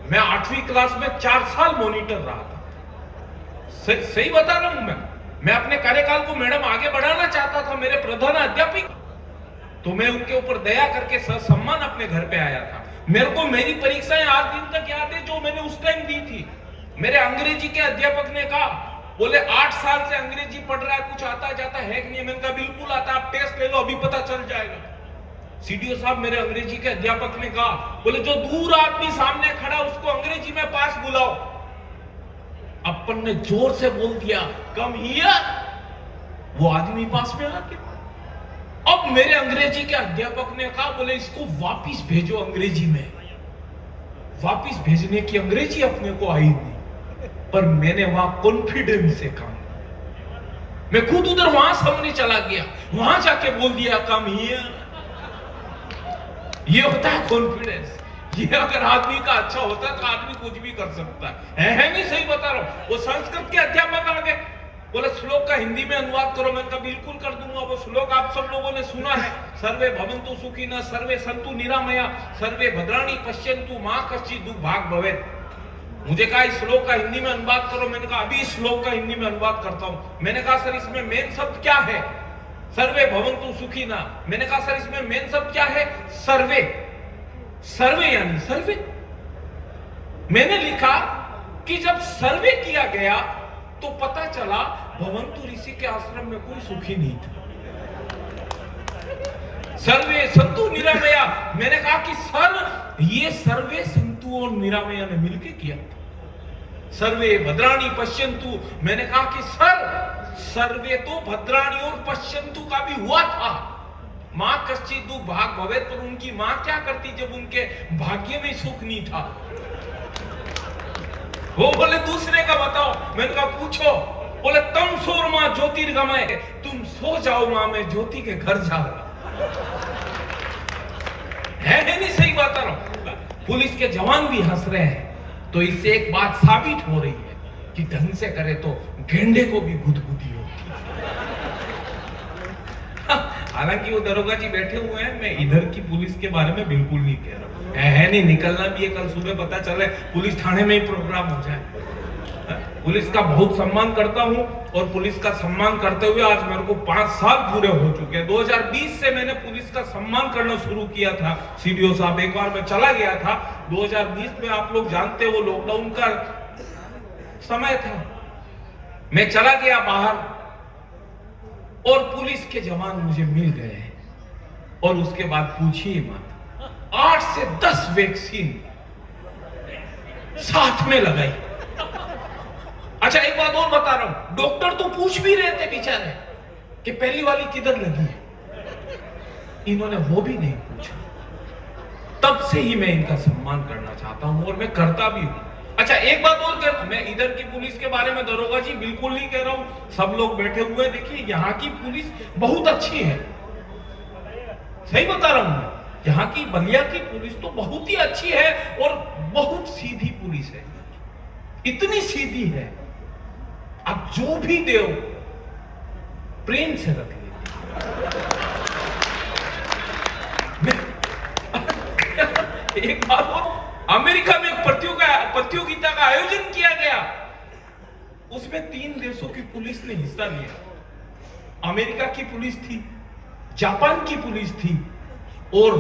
मैं 8वीं क्लास में 4 साल मॉनिटर रहा था। सही बता रहा हूं मैं अपने कार्यकाल को मैडम आगे बढ़ाना चाहता था, मेरे प्रधान अध्यापिका, तो मैं उनके ऊपर दया करके सम्मान अपने घर पे आया था। मेरे को मेरी परीक्षाएं आज दिन तक याद है जो मैंने उस टाइम दी थी। मेरे अंग्रेजी के अध्यापक ने कहा, बोले 8 साल से अंग्रेजी पढ़ रहा है, कुछ आता जाता है कि नहीं? मैंने कहा बिल्कुल आता, आप टेस्ट ले लो, अभी पता चल जाएगा। सीडीओ साहब मेरे अंग्रेजी के अध्यापक ने कहा, बोले जो दूर आदमी सामने खड़ा उसको अंग्रेजी में पास बुलाओ। अपन ने जोर से बोल दिया, कम हियर, वो आदमी पास में आ गया। अब मेरे अंग्रेजी के अध्यापक ने कहा, बोले इसको वापिस भेजो अंग्रेजी में। वापिस भेजने की अंग्रेजी अपने को आई नहीं, पर मैंने वहां कॉन्फिडेंस से काम, मैं खुद उधर वहां सामने चला गया, वहां जाके बोल दिया कम हियर। ये होता है कॉन्फिडेंस। ये अगर आदमी का अच्छा होता है तो आदमी कुछ भी कर सकता है नहीं? सही बता रहा हूं। वो संस्कृत के अध्यापक आ गए, बोले श्लोक का हिंदी में अनुवाद करो। मैंने कहा बिल्कुल कर दूंगा। वो श्लोक आप सब लोगों ने सुना है, सर्वे भवन्तु सुखिनः, सर्वे सन्तु निरामया, सर्वे भद्राणि पश्यन्तु मा कश्चित् दुर्भाग् भवेत्। मुझे कहा इस श्लोक का हिंदी में अनुवाद करो। मैंने कहा अभी इस श्लोक का हिंदी में अनुवाद करता हूं। मैंने कहा सर इसमें मेन शब्द क्या है? सर्वे भवन्तु सुखिनः। मैंने कहा सर इसमें मेन शब्द क्या है? सर्वे। सर्वे यानी सर्वे। मैंने लिखा कि जब सर्वे किया गया तो पता चला भवन्तु ऋषि के आश्रम में कोई सुखी नहीं था। सर्वे संतु निरामया। मैंने कहा कि सर ये सर्वे संतु और निरामया ने मिलकर किया था। सर्वे भद्राणि पश्यन्तु। मैंने कहा कि सर सर्वे तो भद्राणि और पश्यन्तु का भी हुआ था। मां कश्चित् दुर्भाग् भवेत्, पर उनकी मां क्या करती जब उनके भाग्य में सुख नहीं था? वो बोले दूसरे का बताओ। मैंने कहा पूछो। बोले तम सोर मां ज्योतिर्गमय, तुम सो जाओ मां, मैं ज्योति के घर जा रहा है नहीं? सही बता रहा हूं। पुलिस के जवान भी हंस रहे हैं, तो इससे एक बात साबित हो रही है कि ढंग से करे तो गेंडे को भी गुदगुदी होती है। हालांकि वो दरोगा जी बैठे हुए हैं, मैं इधर की पुलिस के बारे में बिल्कुल नहीं कह रहा हूं। है नहीं, निकलना भी है, कल सुबह पता चले पुलिस थाने में ही प्रोग्राम हो जाए। पुलिस का बहुत सम्मान करता हूं, और पुलिस का सम्मान करते हुए आज मेरे को 5 साल पूरे हो चुके हैं। 2020 से मैंने पुलिस का सम्मान करना शुरू किया था। सीडीओ साहब एक बार मैं चला गया था 2020 में, आप लोग जानते हो लॉकडाउन का समय था। मैं चला गया बाहर और पुलिस के जवान मुझे मिल गए, और उसके बाद पूछिए मत, 8 से 10 वैक्सीन साथ में लगाई। अच्छा एक बात और बता रहा हूं, डॉक्टर तो पूछ भी रहे थे बेचारे कि पहली वाली किधर लगी है, इन्होंने वो भी नहीं पूछा। तब से ही मैं इनका सम्मान करना चाहता हूं, और मैं करता भी हूं। अच्छा एक बात और कर, मैं इधर की पुलिस के बारे में दरोगा जी बिल्कुल नहीं कह रहा हूं। सब लोग बैठे हुए, देखिए यहाँ की पुलिस बहुत अच्छी है। सही बता रहा हूं मैं, यहाँ की बलिया की पुलिस तो बहुत ही अच्छी है, और बहुत सीधी पुलिस है। इतनी सीधी है, आप जो भी दो प्रेम से रख लेते। एक बार और अमेरिका में प्रतियोगिता का आयोजन किया गया, उसमें 3 देशों की पुलिस ने हिस्सा लिया। अमेरिका की पुलिस थी, जापान की पुलिस थी, और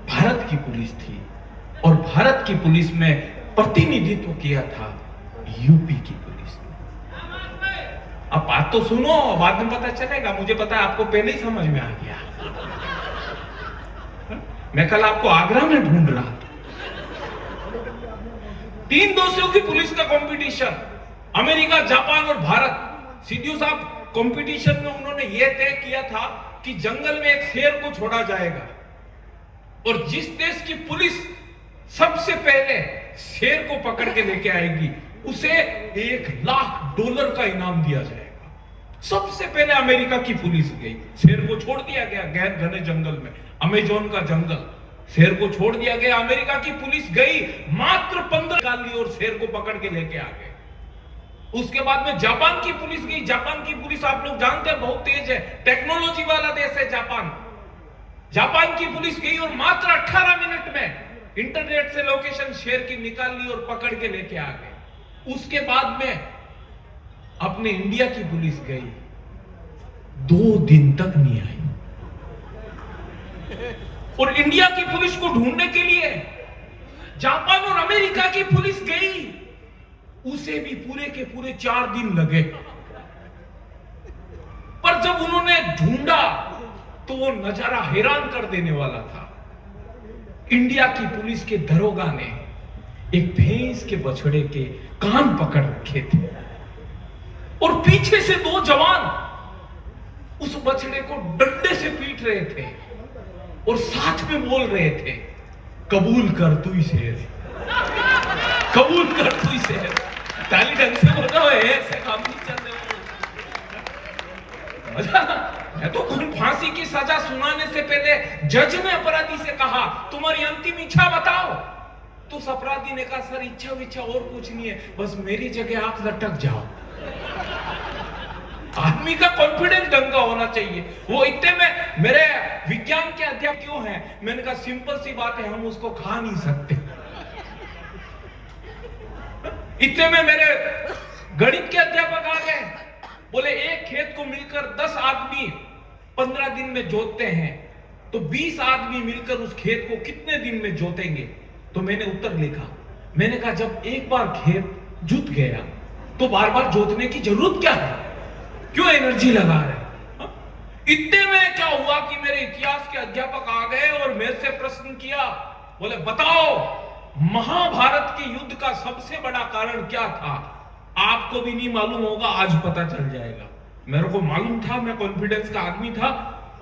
भारत की पुलिस थी। और भारत की पुलिस में प्रतिनिधित्व किया था यूपी की पुलिस ने। अब बात तो सुनो, बाद में पता चलेगा। मुझे पता है आपको पहले ही समझ में आ गया। मैं कल आपको आगरा में ढूंढ रहा था। 3 देशों की पुलिस का कंपटीशन, अमेरिका, जापान और भारत। सीडीओ साहब कंपटीशन में उन्होंने यह तय किया था कि जंगल में एक शेर को छोड़ा जाएगा, और जिस देश की पुलिस सबसे पहले शेर को पकड़ के लेके आएगी उसे $1,00,000 का इनाम दिया जाएगा। सबसे पहले अमेरिका की पुलिस गई, शेर को छोड़ दिया गया गहन घने जंगल में, अमेजोन का जंगल, शेर को छोड़ दिया गया। अमेरिका की पुलिस गई, मात्र 15 निकाल ली और शेर को पकड़ के लेके आ गए। उसके बाद में जापान की पुलिस गई। जापान की पुलिस आप लोग जानते हैं बहुत तेज है, टेक्नोलॉजी वाला देश है जापान। जापान की पुलिस गई और मात्र 18 मिनट में इंटरनेट से लोकेशन शेयर की, निकाल ली और पकड़ के लेके आ गए। उसके बाद में अपने इंडिया की पुलिस गई, 2 दिन तक नहीं आई। और इंडिया की पुलिस को ढूंढने के लिए जापान और अमेरिका की पुलिस गई, उसे भी पूरे के पूरे 4 दिन लगे। पर जब उन्होंने ढूंढा तो वो नजारा हैरान कर देने वाला था। इंडिया की पुलिस के दरोगा ने एक भैंस के बछड़े के कान पकड़ रखे थे और पीछे से 2 जवान उस बछड़े को डंडे से पीट रहे थे और साथ में बोल रहे थे, कबूल कर तू ही शेर, कबूल कर तू ही शेर। ताली ढंग से बोल रहा है, ऐसे काम नहीं चल रहे। मैं तो खून फांसी की सजा सुनाने से पहले जज ने अपराधी से कहा, तुम्हारी अंतिम इच्छा बताओ। तो उस अपराधी ने कहा, सर इच्छा और कुछ नहीं है, बस मेरी जगह आप लटक जाओ। आदमी का कॉन्फिडेंस ढंग का होना चाहिए। वो इतने में मेरे विज्ञान के अध्यापक क्यों हैं? मैंने कहा सिंपल सी बात है, हम उसको खा नहीं सकते। इतने में मेरे गणित के अध्यापक आ गए, बोले एक खेत को मिलकर 10 आदमी 15 दिन में जोतते हैं, तो 20 आदमी मिलकर उस खेत को कितने दिन में जोतेंगे? तो मैंने उत्तर लिखा। मैंने कहा जब एक बार खेत जुत गया तो बार बार जोतने की जरूरत क्या है, क्यों एनर्जी लगा रहे? इतने में क्या हुआ कि मेरे इतिहास के अध्यापक आ गए और मेरे से प्रश्न किया, बोले बताओ महाभारत के युद्ध का सबसे बड़ा कारण क्या था? आपको भी नहीं मालूम होगा, आज पता चल जाएगा। मेरे को मालूम था, मैं कॉन्फिडेंस का आदमी था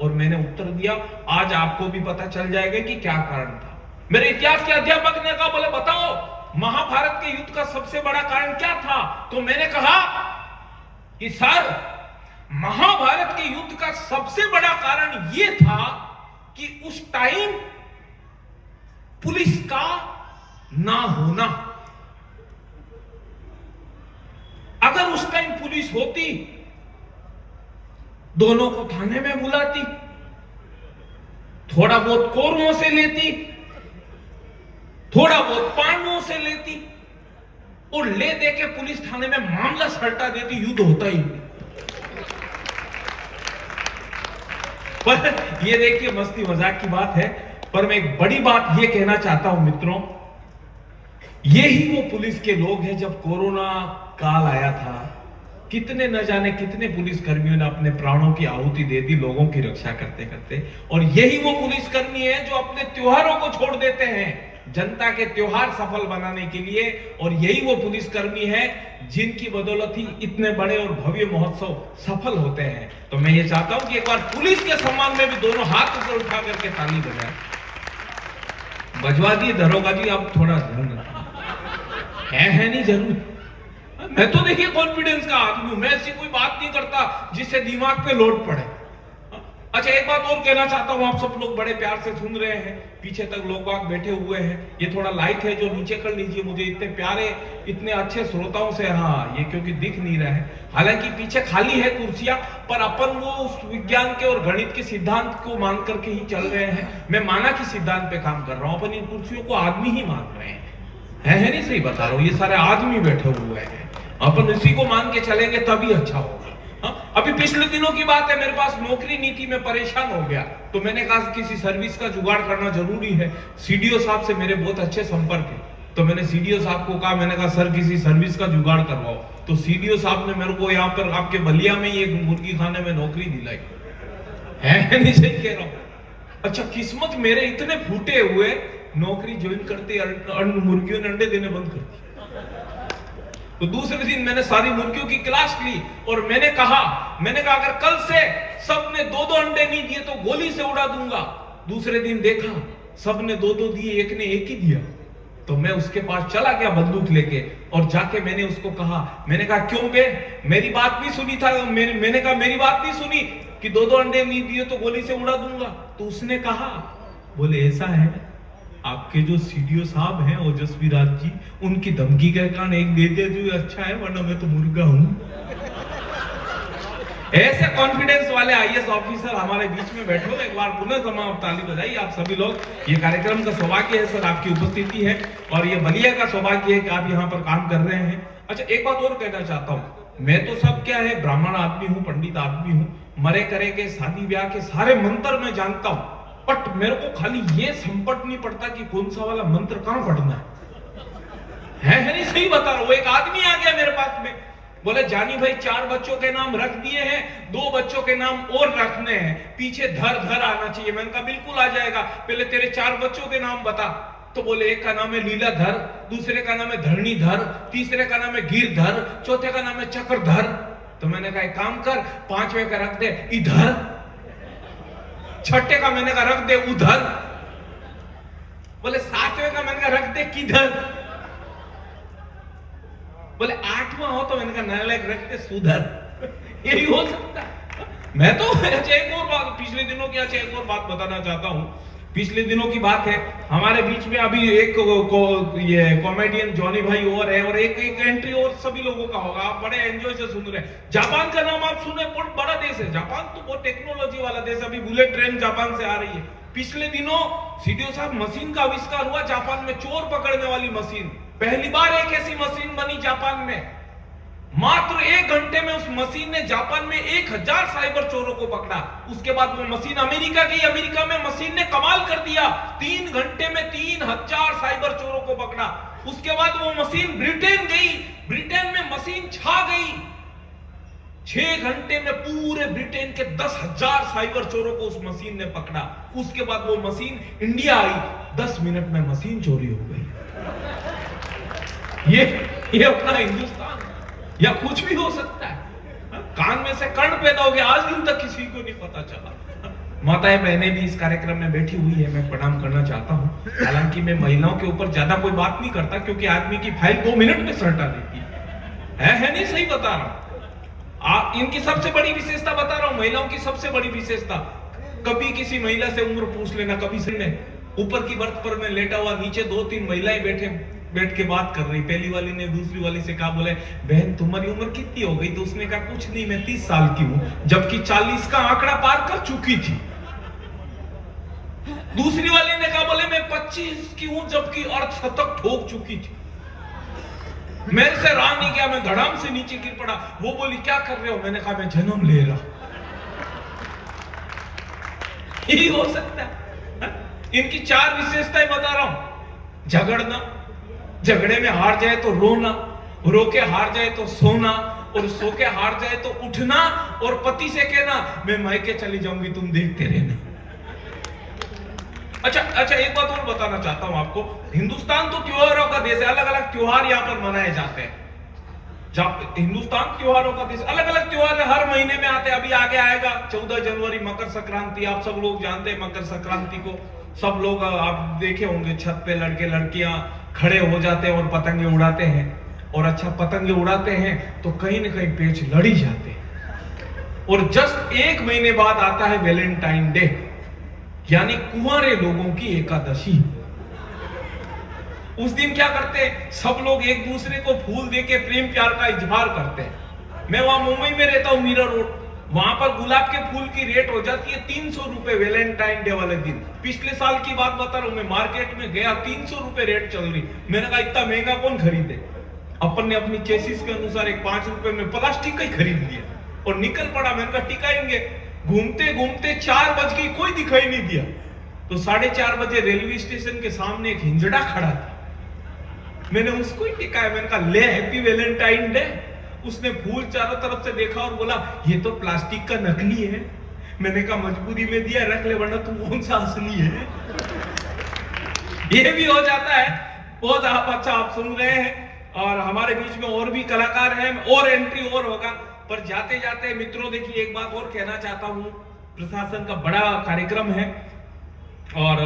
और मैंने उत्तर दिया, आज आपको भी पता चल जाएगा कि क्या कारण था। मेरे इतिहास के अध्यापक ने कहा, बोले बताओ महाभारत के युद्ध का सबसे बड़ा कारण क्या था? तो मैंने कहा कि सर महाभारत के युद्ध का सबसे बड़ा कारण यह था कि उस टाइम पुलिस का ना होना। अगर उस टाइम पुलिस होती, दोनों को थाने में बुलाती, थोड़ा बहुत कोरमों से लेती, थोड़ा बहुत पानों से लेती और ले दे के पुलिस थाने में मामला सल्टा देती, युद्ध होता ही। पर ये देखिए मस्ती मजाक की बात है, पर मैं एक बड़ी बात ये कहना चाहता हूं मित्रों, ये ही वो पुलिस के लोग हैं। जब कोरोना काल आया था, कितने न जाने कितने पुलिस कर्मियों ने अपने प्राणों की आहुति दे दी लोगों की रक्षा करते करते। और यही वो पुलिस कर्मी है जो अपने त्योहारों को छोड़ देते हैं जनता के त्योहार सफल बनाने के लिए। और यही वो पुलिस कर्मी है जिनकी बदौलत ही इतने बड़े और भव्य महोत्सव सफल होते हैं। तो मैं ये चाहता हूं कि एक बार पुलिस के सम्मान में भी दोनों हाथ ऊपर उठा करके ताली बजाएं। बजवा दिए दरोगा जी, आप थोड़ा ध्यान रखें। है नहीं जरूर। मैं तो देखिए कॉन्फिडेंस का आदमी हूं, मैं ऐसी कोई बात नहीं करता जिससे दिमाग पे लोड पड़े। अच्छा एक बात और कहना चाहता हूं, आप सब लोग बड़े प्यार से सुन रहे हैं, पीछे तक लोग बाग बैठे हुए हैं, ये थोड़ा लाइट है जो नीचे कर लीजिए, मुझे इतने प्यारे इतने अच्छे श्रोताओं से, हाँ ये क्योंकि दिख नहीं रहा है, हालांकि पीछे खाली है कुर्सियां, पर अपन वो उस विज्ञान के और गणित के सिद्धांत को मान करके ही चल रहे हैं। मैं माना कि सिद्धांत पे काम कर रहा हूं, अपन इन कुर्सियों को आदमी ही मान रहे हैं। है नहीं, सही बता रहा हूं, ये सारे आदमी बैठे हुए हैं, अपन इसी को मान के चलेंगे तभी अच्छा होगा। अभी पिछले दिनों की बात है, मेरे पास नौकरी नीति में परेशान हो गया, तो मैंने कहा किसी सर्विस का जुगाड़ करना जरूरी है। सीडीओ साहब से मेरे बहुत अच्छे संपर्क है, तो मैंने सीडीओ साहब को कहा, मैंने कहा सर किसी सर्विस का जुगाड़ करवाओ। तो सीडीओ साहब ने मेरे को यहाँ पर आपके बलिया में ही एक मुर्गी खाने में नौकरी दिलाई। है नहीं, सही कह रहा हूं। अच्छा किस्मत मेरे इतने फूटे हुए, नौकरी ज्वाइन करते मुर्गियों ने अंडे देने बंद कर दिए। तो दूसरे दिन मैंने सारी मुर्गियों की क्लास ली और मैंने कहा अगर कल से सबने 2-2 अंडे नहीं दिए तो गोली से उड़ा दूंगा। दूसरे दिन देखा सबने 2-2 दिए, एक ने एक ही दिया। तो मैं उसके पास चला गया बंदूक लेके और जाके मैंने उसको कहा, मैंने कहा क्यों बे, मेरी बात नहीं सुनी था? मैंने कहा मेरी बात नहीं सुनी कि 2-2 अंडे नहीं दिए तो गोली से उड़ा दूंगा? तो उसने कहा, बोले ऐसा है, आपके जो सीडीओ साहब हैं ओजस्वी राज जी, उनकी धमकी के कारण एक दे दे जो अच्छा है, वरना मैं तो मुर्गा हूं। ऐसे कॉन्फिडेंस वाले आईएएस ऑफिसर हमारे बीच में बैठे हो, एक बार पुनः तमाम ताली बजाइए आप सभी लोग। ये कार्यक्रम का सौभाग्य है सर, आपकी उपस्थिति है, और ये बलिया का सौभाग्य है कि आप यहाँ पर काम कर रहे हैं। अच्छा, एक बात और कहना चाहता हूँ, मैं तो सब क्या है, ब्राह्मण आदमी हूँ, पंडित आदमी हूँ, मरे करे के शादी ब्याह के सारे मंत्र मैं जानता हूँ, बट मेरे को खाली ये संपट नहीं पड़ता कि कौन सा वाला मंत्र कहां पढ़ना है नहीं, सही बता रहा हूं। एक आदमी आ गया मेरे पास में, बोले जानी भाई 4 बच्चों के नाम रख दिए हैं, 2 बच्चों के नाम और रखने हैं, पीछे धर धर आना चाहिए। मैंने कहा बिल्कुल आ जाएगा, पहले तेरे 4 बच्चों के नाम बता। तो बोले एक का नाम है लीलाधर, दूसरे का नाम है धरणीधर, तीसरे का नाम है गिरधर, चौथे का नाम है चक्रधर। तो मैंने कहा एक काम कर, 5वें का रख दे इधर, 6ठे का मैंने कहा रख दे उधर, बोले 7वें का मैंने कहा रख दे किधर, बोले 8वां हो तो मैंने कहा नालायक रख दे सुधर। यही हो सकता है। मैं तो अच्छा एक और बात पिछले दिनों की एक और बात बताना चाहता हूं। पिछले दिनों की बात है, हमारे बीच में अभी एक ये कॉमेडियन जॉनी भाई और है, और एक एंट्री और सभी लोगों का होगा, आप बड़े एंजॉय से सुन रहे हैं। जापान का नाम आप सुने, बहुत बड़ा देश है जापान, तो बहुत टेक्नोलॉजी वाला देश, अभी बुलेट ट्रेन जापान से आ रही है। पिछले दिनों सीडीओ साहब मशीन का आविष्कार हुआ जापान में, चोर पकड़ने वाली मशीन, पहली बार एक ऐसी मशीन बनी जापान में। मात्र 1 घंटे में उस मशीन ने जापान में 1000 साइबर चोरों को पकड़ा। उसके बाद वो मशीन अमेरिका गई, अमेरिका में मशीन ने कमाल कर दिया, 3 घंटे में 3000 साइबर चोरों को पकड़ा। उसके बाद वो मशीन ब्रिटेन गई, ब्रिटेन में मशीन छा गई, 6 घंटे में पूरे ब्रिटेन के 10,000 साइबर चोरों को उस मशीन ने पकड़ा। उसके बाद वो मशीन इंडिया आई, 10 मिनट में मशीन चोरी हो गई। ये अपना हिंदुस्तान, या कुछ भी हो सकता है। कान में से कर्ण पैदा हो गया, आज दिन तक किसी को नहीं पता चला। माताएं बहनें भी इस कार्यक्रम में बैठी हुई है, मैं प्रणाम करना चाहता हूं। हालांकि मैं महिलाओं के ऊपर ज्यादा कोई बात नहीं करता, क्योंकि आदमी की फाइल 2 मिनट में सल्टा देती है नहीं, सही बता रहा हूं। इनकी सबसे बड़ी विशेषता बता रहा हूं, महिलाओं की सबसे बड़ी विशेषता, कभी किसी महिला से उम्र पूछ लेना, कभी से ऊपर की बर्थ पर मैं लेटा हुआ, नीचे 2-3 महिलाएं बैठ के बात कर रही। पहली वाली ने दूसरी वाली से कहा, बोले बहन तुम्हारी उम्र कितनी हो गई? तो उसने कहा कुछ नहीं, मैं 30 साल की हूं, जबकि 40 का आंकड़ा पार कर चुकी थी। दूसरी वाली ने कहा, बोले मैं 25 की हूं, जबकि अर्धशतक ठोक चुकी थी। मेरे से रहा नहीं गया, मैं धड़ाम से नीचे गिर पड़ा। वो बोली क्या कर रहे हो? मैंने कहा मैं जन्म ले रहा। यही हो सकता है। इनकी 4 विशेषताएं बता रहा हूं। झगड़ना, झगड़े में हार जाए तो रोना, रो के हार जाए तो सोना, और सो के हार जाए तो उठना, और पति से कहना मैं मायके चली जाऊंगी तुम देखते रहना। अच्छा एक बात और बताना चाहता हूं आपको। हिंदुस्तान तो त्योहारों का देश है, अलग अलग त्योहार यहां पर मनाए जाते हैं। हिंदुस्तान त्योहारों का देश, अलग अलग त्योहार हर महीने में आते हैं। अभी आगे आएगा 14 जनवरी मकर संक्रांति, आप सब लोग जानते हैं मकर संक्रांति को। सब लोग आप देखे होंगे, छत पे लड़के लड़कियां खड़े हो जाते हैं और पतंगे उड़ाते हैं। और अच्छा, पतंगे उड़ाते हैं तो कहीं ना कहीं पेच लड़ी जाते हैं। और जस्ट 1 महीने बाद आता है वैलेंटाइन डे, यानी कुंवारे लोगों की एकादशी। उस दिन क्या करते हैं, सब लोग एक दूसरे को फूल देके प्रेम प्यार का इजहार करते हैं। मैं वहां मुंबई में रहता हूं, मीरा रोड, वहां पर गुलाब के फूल की रेट हो जाती है 300 रुपए वैलेंटाइन डे वाले दिन। पिछले साल की बात बता रहा हूं, मैं मार्केट में गया, 300 रुपए रेट चल रही। मैंने कहा इतना महंगा कौन खरीदे? अपन ने अपनी चेसिस के अनुसार एक 5 रुपए में प्लास्टिक का ही खरीद लिया और निकल पड़ा। मैंने कहा टिकाएंगे। घूमते घूमते 4 बज गई, कोई दिखाई नहीं दिया। तो 4:30 बजे रेलवे स्टेशन के सामने एक हिंजड़ा खड़ा था, मैंने उसको ही टिकाया। मैंने कहा ले हैप्पी वैलेंटाइन डे। उसने फूल चारों तरफ से देखा और बोला ये तो प्लास्टिक का नकली है। मैंने कहा मजबूरी में दिया, रख ले, वरना तू कौन सा असली है। ये भी हो जाता है। बहुत अच्छा आप सुन रहे हैं, और हमारे बीच में और भी कलाकार हैं, और एंट्री और होगा। पर जाते जाते मित्रों देखिए, एक बात और कहना चाहता हूं, प्रशासन का बड़ा कार्यक्रम है और